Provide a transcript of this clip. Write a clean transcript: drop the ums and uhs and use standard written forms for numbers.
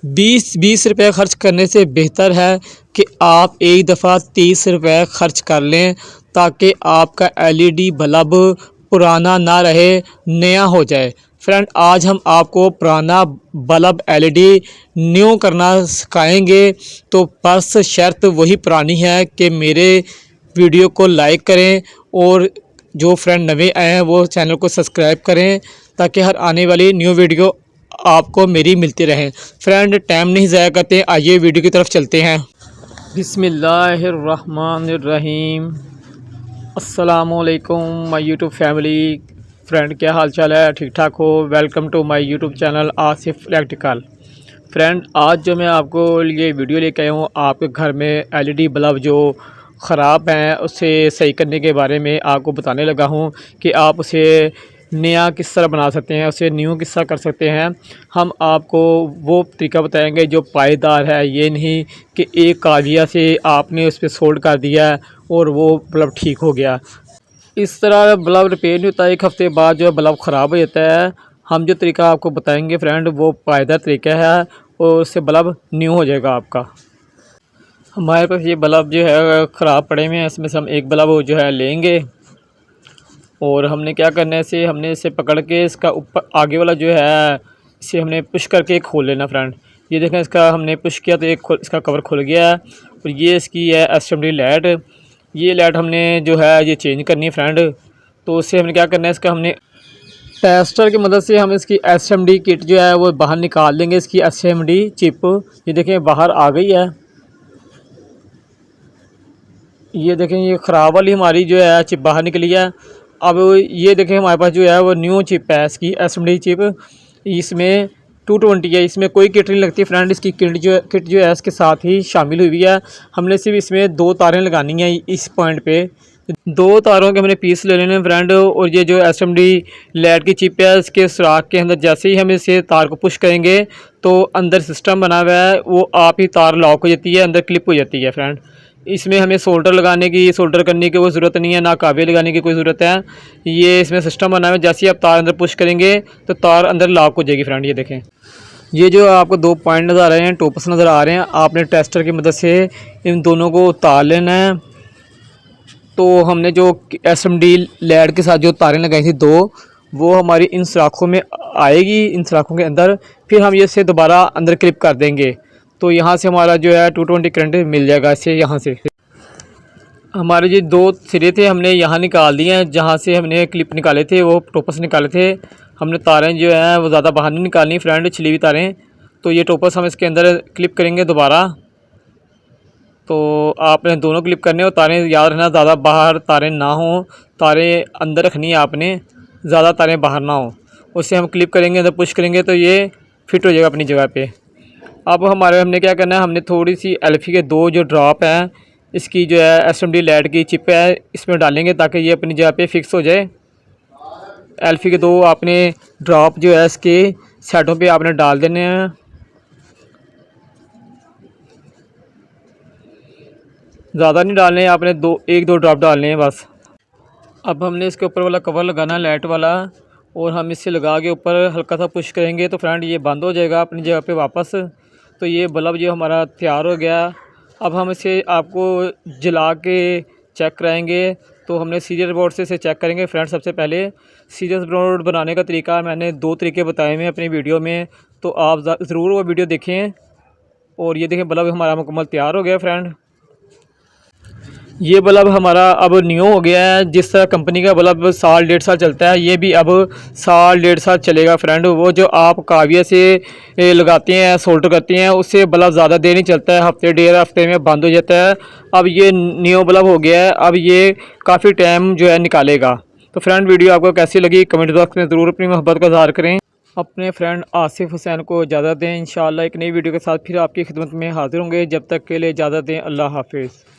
20-20 रुपये खर्च करने से बेहतर है कि आप एक दफ़ा 30 रुपये खर्च कर लें, ताकि आपका एलईडी बल्ब पुराना ना रहे, नया हो जाए। फ्रेंड, आज हम आपको पुराना बल्ब एलईडी न्यू करना सिखाएंगे। तो बस शर्त वही पुरानी है कि मेरे वीडियो को लाइक करें और जो फ्रेंड नए आए हैं वो चैनल को सब्सक्राइब करें, ताकि हर आने वाली न्यू वीडियो आपको मेरी मिलती रहें। फ्रेंड, टाइम नहीं ज़ाया करते, आइए वीडियो की तरफ चलते हैं। बिस्मिल्लाहिर्रहमानिर्रहीम। अस्सलामुअलैकुम माय यूट्यूब फैमिली। फ्रेंड, क्या हाल चाल है? ठीक ठाक हो? Welcome to my YouTube channel Asif electrical. Friend, आज जो मैं आपको ये वीडियो लेके आया हूँ, आपके घर में एलईडी बल्ब जो ख़राब हैं उसे सही करने के बारे में आपको बताने लगा हूँ कि आप उसे नया किस तरह बना सकते हैं, उसे न्यू किस तरह कर सकते हैं। हम आपको वो तरीका बताएंगे जो पायदार है। ये नहीं कि एक काविया से आपने उस पर सोल्ड कर दिया और वो बल्ब ठीक हो गया। इस तरह बल्ब रिपेयर नहीं होता, एक हफ़्ते बाद जो है बल्ब ख़राब हो जाता है। हम जो तरीका आपको बताएंगे फ्रेंड, वो पायदार तरीका है और उससे बल्ब न्यू हो जाएगा आपका। हमारे पास ये बल्ब जो है ख़राब पड़े हुए हैं, इसमें से हम एक बल्ब जो है लेंगे और हमने क्या करना है, इसे हमने इसे पकड़ के इसका ऊपर आगे वाला जो है इसे हमने पुश करके खोल लेना। फ्रेंड, ये देखें, इसका हमने पुश किया तो इसका कवर खुल गया है। और ये इसकी है एसएमडी लाइट। ये लाइट हमने जो है ये चेंज करनी है फ्रेंड। तो उससे हमने क्या करना है, इसका हमने टेस्टर की मदद से हम इसकी एसएमडी किट जो है वो बाहर निकाल देंगे। इसकी एसएमडी चिप ये देखें बाहर आ गई है। ये देखें, ये ख़राब वाली हमारी जो है चिप बाहर निकली है। अब ये देखें, हमारे पास जो है वो न्यू चिप है, इसकी एसएमडी चिप। इसमें 220 है, इसमें कोई किट नहीं लगती फ्रेंड। इसकी किट जो है इसके साथ ही शामिल हुई है। हमने सिर्फ इसमें 2 तारें लगानी है। इस पॉइंट पे 2 तारों के हमने पीस ले लेने फ्रेंड। और ये जो एसएमडी लाइट की चिप है, इसके सुराख के अंदर जैसे ही हम इसे तार को पुश करेंगे तो अंदर सिस्टम बना हुआ है, वो आप ही तार लॉक हो जाती है, अंदर क्लिप हो जाती है फ्रेंड। इसमें हमें सोल्डर करने की कोई ज़रूरत नहीं है, ना काबे लगाने की कोई ज़रूरत है। ये इसमें सिस्टम बना हुआ है, जैसे ही आप तार अंदर पुश करेंगे तो तार अंदर लॉक हो जाएगी फ्रेंड। ये देखें, ये जो आपको 2 पॉइंट नज़र आ रहे हैं, टोपस नज़र आ रहे हैं, आपने टेस्टर की मदद से इन दोनों को उतार लेना है। तो हमने जो एसएमडी लाइट के साथ जो तारें लगाई थी 2, वो हमारी इन सुराखों में आएगी, इन सुराखों के अंदर। फिर हम ये इसे दोबारा अंदर क्लिप कर देंगे, तो यहाँ से हमारा जो है 220 करंट मिल जाएगा इससे। यहाँ से हमारे जो 2 सिरे थे हमने यहाँ निकाल दिए हैं, जहाँ से हमने क्लिप निकाले थे, वो टोपस निकाले थे हमने। तारें जो हैं वो ज़्यादा बाहर नहीं निकालनी फ्रेंड, छिली हुई तारें। तो ये टोपस हम इसके अंदर क्लिप करेंगे दोबारा। तो आपने दोनों क्लिप करने और तारें याद रखना, ज़्यादा बाहर तारें ना हों, तारें अंदर रखनी है आपने, ज़्यादा तारें बाहर ना हों। उससे हम क्लिप करेंगे, अंदर पुश करेंगे तो ये फिट हो जाएगा अपनी जगह पे। अब हमने क्या करना है, हमने थोड़ी सी एल्फी के 2 जो ड्रॉप हैं, इसकी जो है एसएमडी लाइट की चिप है, इसमें डालेंगे ताकि ये अपनी जगह पे फिक्स हो जाए। एल्फी के 2 आपने ड्रॉप जो है इसके साइडों पे आपने डाल देने हैं। ज़्यादा नहीं डालने हैं आपने, 1-2 ड्रॉप डालने हैं बस। अब हमने इसके ऊपर वाला कवर लगाना है लाइट वाला, और हम इससे लगा के ऊपर हल्का सा पुश करेंगे तो फ्रेंड ये बंद हो जाएगा अपनी जगह पे वापस। तो ये बल्ब जो हमारा तैयार हो गया। अब हम इसे आपको जला के चेक कराएंगे। तो हमने सीरियल बोर्ड से इसे चेक करेंगे फ्रेंड। सबसे पहले सीरियल बोर्ड बनाने का तरीका मैंने 2 तरीके बताए हुए हैं अपनी वीडियो में, तो आप ज़रूर वो वीडियो देखें। और ये देखें, बल्ब हमारा मुकम्मल तैयार हो गया फ्रेंड। ये बल्ब हमारा अब न्यू हो गया है। जिस तरह कंपनी का बल्ब 1.5 साल चलता है, ये भी अब 1.5 साल चलेगा फ्रेंड। वो जो आप काविया से लगाते हैं, सोल्डर करते हैं, उससे बल्ब ज़्यादा देर नहीं चलता है, हफ्ते 1.5 हफ्ते में बंद हो जाता है। अब ये न्यू बल्ब हो गया है, अब ये काफ़ी टाइम जो है निकालेगा। तो फ्रेंड, वीडियो आपको कैसी लगी कमेंट बॉक्स में ज़रूर अपनी मोहब्बत का इज़हार करें। अपने फ्रेंड आसिफ हुसैन को इजाज़त दें। इंशाअल्लाह एक नई वीडियो के साथ फिर आपकी खिदमत में हाजिर होंगे। जब तक के लिए इजाज़त दें। अल्लाह हाफिज़।